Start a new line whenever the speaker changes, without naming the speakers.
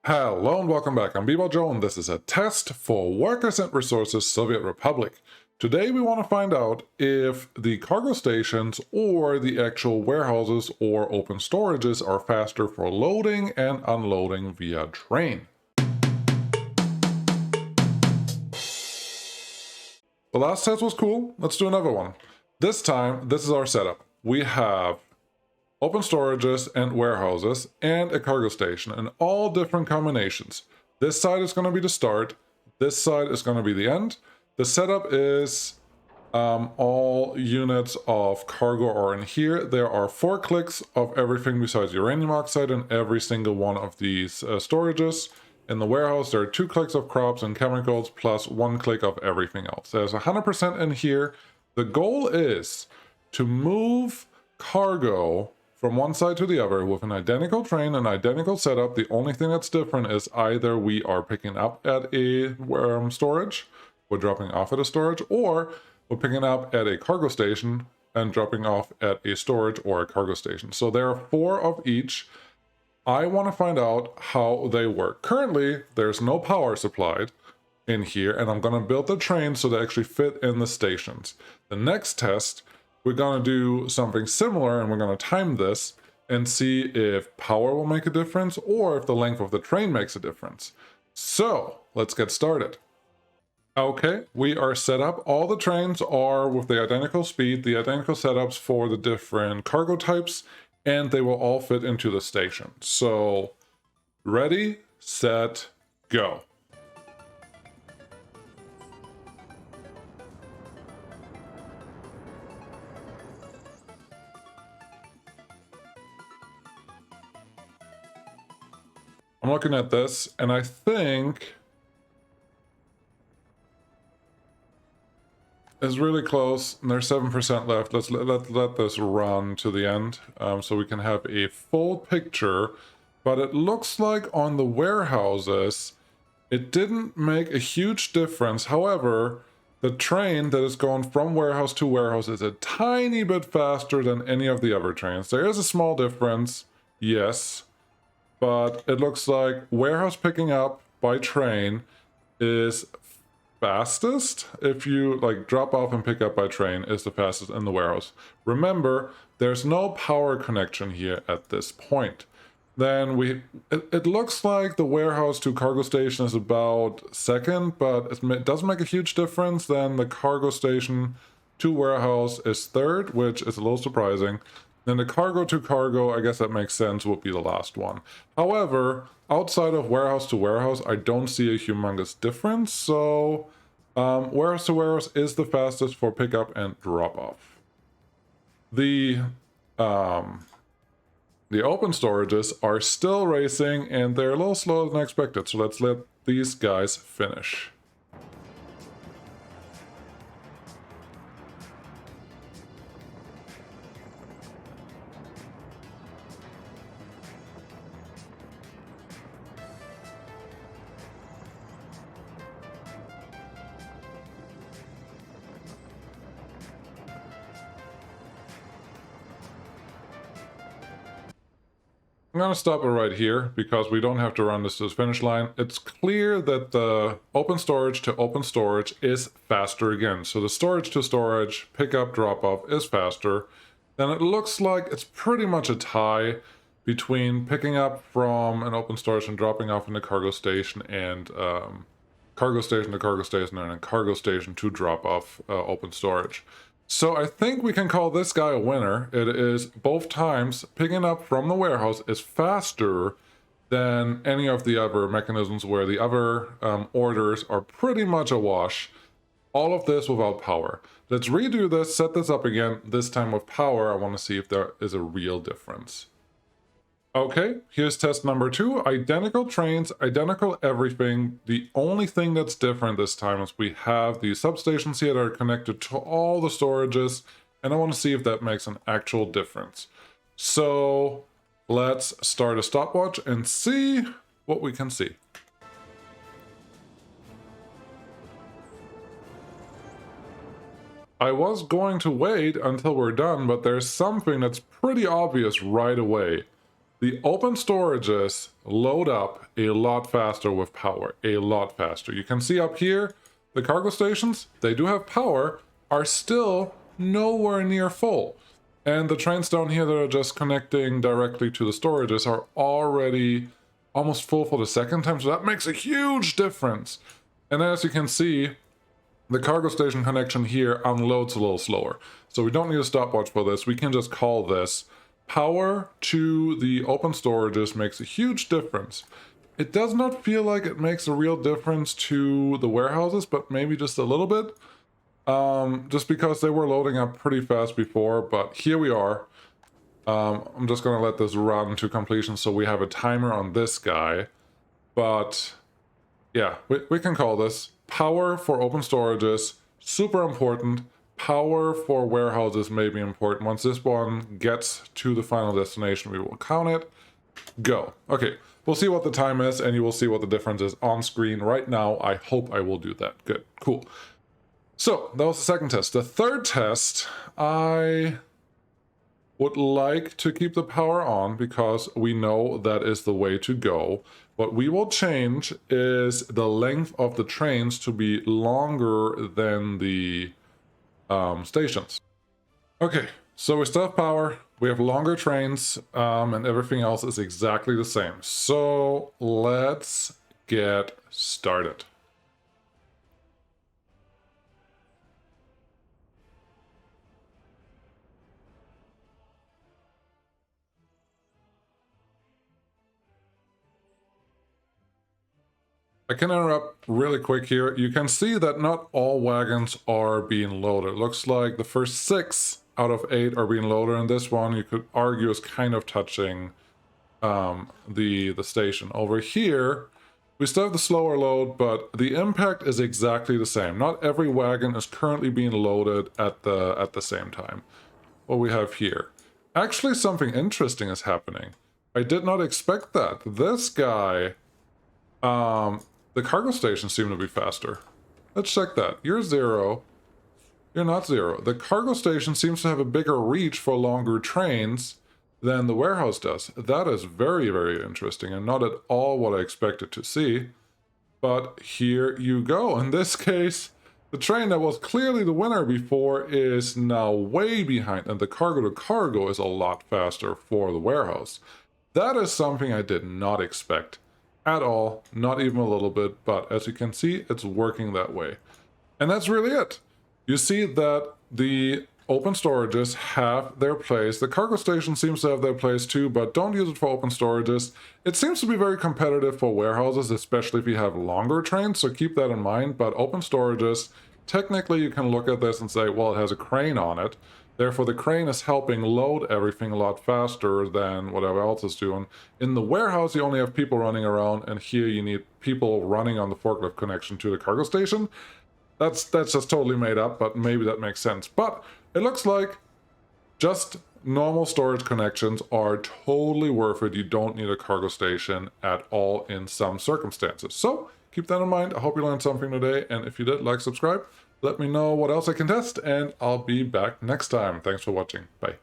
Hello and welcome back. I'm Joe, and this is a test for Workers and Resources Soviet Republic. Today we want to find out if the cargo stations or the actual warehouses or open storages are faster for loading and unloading via train. The last test was cool. Let's do another one. This time, this is our setup. We have open storages and warehouses, and a cargo station in all different combinations. This side is going to be the start, this side is going to be the end. The setup is all units of cargo are in here. There are 4 clicks of everything besides uranium oxide in every single one of these storages. In the warehouse, there are 2 clicks of crops and chemicals plus 1 click of everything else. There's 100% in here. The goal is to move cargo from one side to the other with an identical train and identical setup. The only thing that's different is either we are picking up at a storage, we're dropping off at a storage, or we're picking up at a cargo station and dropping off at a storage or a cargo station. So there are 4 of each. I want to find out how they work. Currently, there's no power supplied in here, and I'm going to build the trains so they actually fit in the stations. The next test, we're going to do something similar, and we're going to time this and see if power will make a difference or if the length of the train makes a difference. So let's get started. Okay, we are set up. All the trains are with the identical speed, the identical setups for the different cargo types, and they will all fit into the station. So ready, set, go. I'm looking at this, and I think it's really close, and there's 7% left. Let's let this run to the end, so we can have a full picture. But it looks like on the warehouses, it didn't make a huge difference. However, the train that is going from warehouse to warehouse is a tiny bit faster than any of the other trains. There is a small difference, yes. But it looks like warehouse picking up by train is fastest. If you like drop off and pick up by train is the fastest in the warehouse. Remember, there's no power connection here at this point. Then it looks like the warehouse to cargo station is about second, but it doesn't make a huge difference. Then the cargo station to warehouse is third, which is a little surprising. Then the cargo to cargo, I guess that makes sense, would be the last one. However, outside of warehouse to warehouse, I don't see a humongous difference. So warehouse to warehouse is the fastest for pickup and drop off. The open storages are still racing, and they're a little slower than expected. So let's let these guys finish. I'm going to stop it right here because we don't have to run this to the finish line. It's clear that the open storage to open storage is faster again. So the storage to storage, pickup, drop off is faster. Then it looks like it's pretty much a tie between picking up from an open storage and dropping off in the cargo station, and cargo station to cargo station, and a cargo station to drop off open storage. So I think we can call this guy a winner. It is both times picking up from the warehouse is faster than any of the other mechanisms where the other orders are pretty much a wash. All of this without power. Let's redo this, set this up again, this time with power. I want to see if there is a real difference. Okay, here's test number 2. Identical trains, identical everything. The only thing that's different this time is we have the substations here that are connected to all the storages, and I want to see if that makes an actual difference. So let's start a stopwatch and see what we can see. I was going to wait until we're done, but there's something that's pretty obvious right away. The open storages load up a lot faster with power, a lot faster. You can see up here, the cargo stations, they do have power, are still nowhere near full. And the trains down here that are just connecting directly to the storages are already almost full for the second time, so that makes a huge difference. And as you can see, the cargo station connection here unloads a little slower. So we don't need a stopwatch for this. We can just call this power to the open storages makes a huge difference. It does not feel like it makes a real difference to the warehouses, but maybe just a little bit. Just because they were loading up pretty fast before, but here we are. I'm just going to let this run to completion so we have a timer on this guy. But yeah, we can call this power for open storages, super important. Power for warehouses may be important. Once this one gets to the final destination, we will count it. Go. Okay, we'll see what the time is, and you will see what the difference is on screen right now. I hope I will do that. Good, cool. So, that was the second test. The third test, I would like to keep the power on because we know that is the way to go. What we will change is the length of the trains to be longer than the stations. Okay, so we still have power, we have longer trains, and everything else is exactly the same. So let's get started. I can interrupt really quick here. You can see that not all wagons are being loaded. It looks like the first 6 out of 8 are being loaded, and this one you could argue is kind of touching the station. Over here, we still have the slower load, but the impact is exactly the same. Not every wagon is currently being loaded at the same time. What we have here. Actually, something interesting is happening. I did not expect that. This guy, the cargo stations seem to be faster. Let's check that. You're 0. You're not 0. The cargo station seems to have a bigger reach for longer trains than the warehouse does. That is very, very interesting and not at all what I expected to see. But here you go. In this case, the train that was clearly the winner before is now way behind, and the cargo to cargo is a lot faster for the warehouse. That is something I did not expect at all, not even a little bit, but as you can see, it's working that way. And that's really it. You see that the open storages have their place. The cargo station seems to have their place too, but don't use it for open storages. It seems to be very competitive for warehouses, especially if you have longer trains, so keep that in mind. But open storages, technically you can look at this and say, well, it has a crane on it. Therefore, the crane is helping load everything a lot faster than whatever else is doing. In the warehouse, you only have people running around, and here you need people running on the forklift connection to the cargo station. That's just totally made up, but maybe that makes sense. But it looks like just normal storage connections are totally worth it. You don't need a cargo station at all in some circumstances. So keep that in mind. I hope you learned something today, and if you did, like, subscribe. Let me know what else I can test, and I'll be back next time. Thanks for watching. Bye.